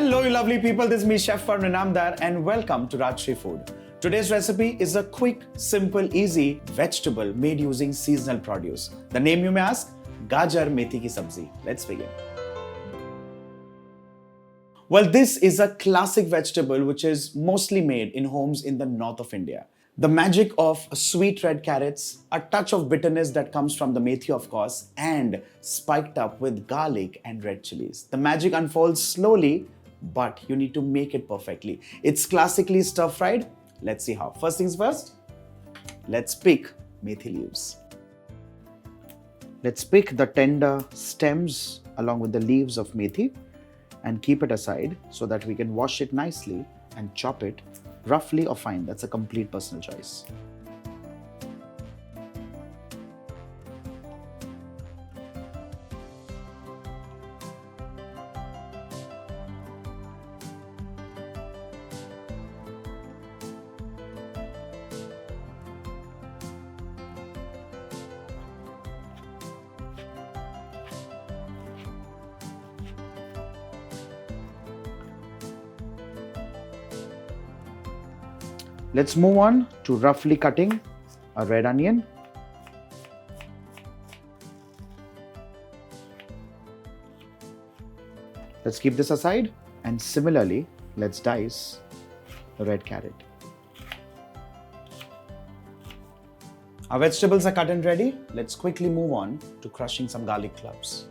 Hello, you lovely people. This is me, Chef Varun, and welcome to Rajshri Food. Today's recipe is a quick, simple, easy vegetable made using seasonal produce. The name you may ask? Gajar-Methi Sabji. Let's begin. Well, this is a classic vegetable which is mostly made in homes in the north of India. The magic of sweet red carrots, a touch of bitterness that comes from the methi of course, and spiked up with garlic and red chillies. The magic unfolds slowly, but you need to make it perfectly. It's classically stir-fried. Let's see how. First things first, let's pick methi leaves. Let's pick the tender stems along with the leaves of methi and keep it aside so that we can wash it nicely and chop it roughly or fine. That's a complete personal choice. Let's move on to roughly cutting a red onion. Let's keep this aside, and similarly, let's dice a red carrot. Our vegetables are cut and ready. Let's quickly move on to crushing some garlic cloves.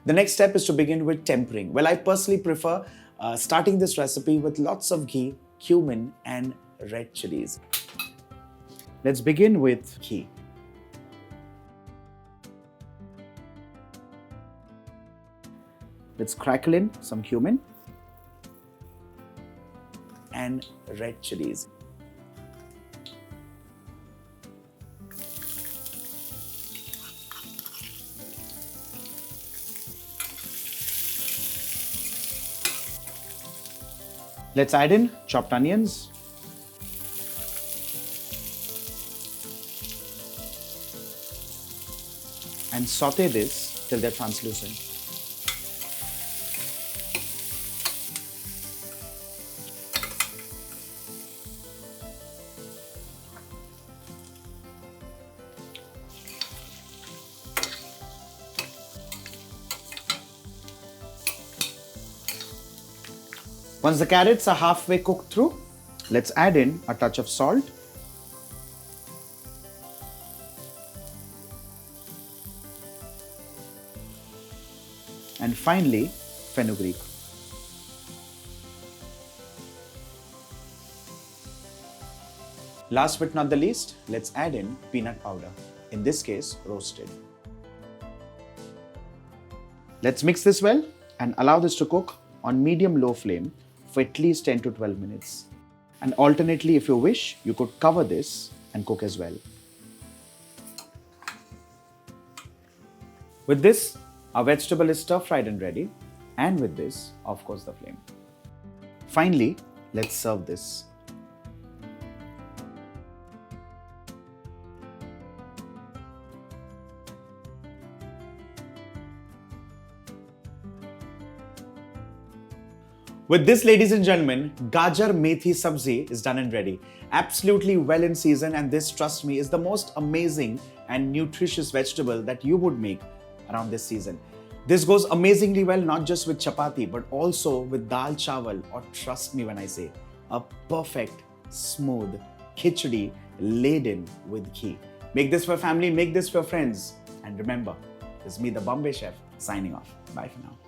The next step is to begin with tempering. Well, I personally prefer starting this recipe with lots of ghee, cumin, and red chillies. Let's begin with ghee. Let's crackle in some cumin and red chillies. Let's add in chopped onions. And saute this till they're translucent. Once the carrots are halfway cooked through, let's add in a touch of salt. And finally, fenugreek. Last but not the least, let's add in peanut powder, in this case, roasted. Let's mix this well and allow this to cook on medium-low flame for at least 10 to 12 minutes. And alternately, if you wish, you could cover this and cook as well. With this, our vegetable is stir-fried and ready. And with this, of course, the flame. Finally, let's serve this. With this, ladies and gentlemen, Gajar-Methi Sabji is done and ready. Absolutely well in season, and this, trust me, is the most amazing and nutritious vegetable that you would make around this season. This goes amazingly well not just with chapati but also with dal chawal, or trust me when I say, a perfect, smooth khichdi laden with ghee. Make this for family, make this for friends, and remember, it's me, the Bombay Chef, signing off. Bye for now.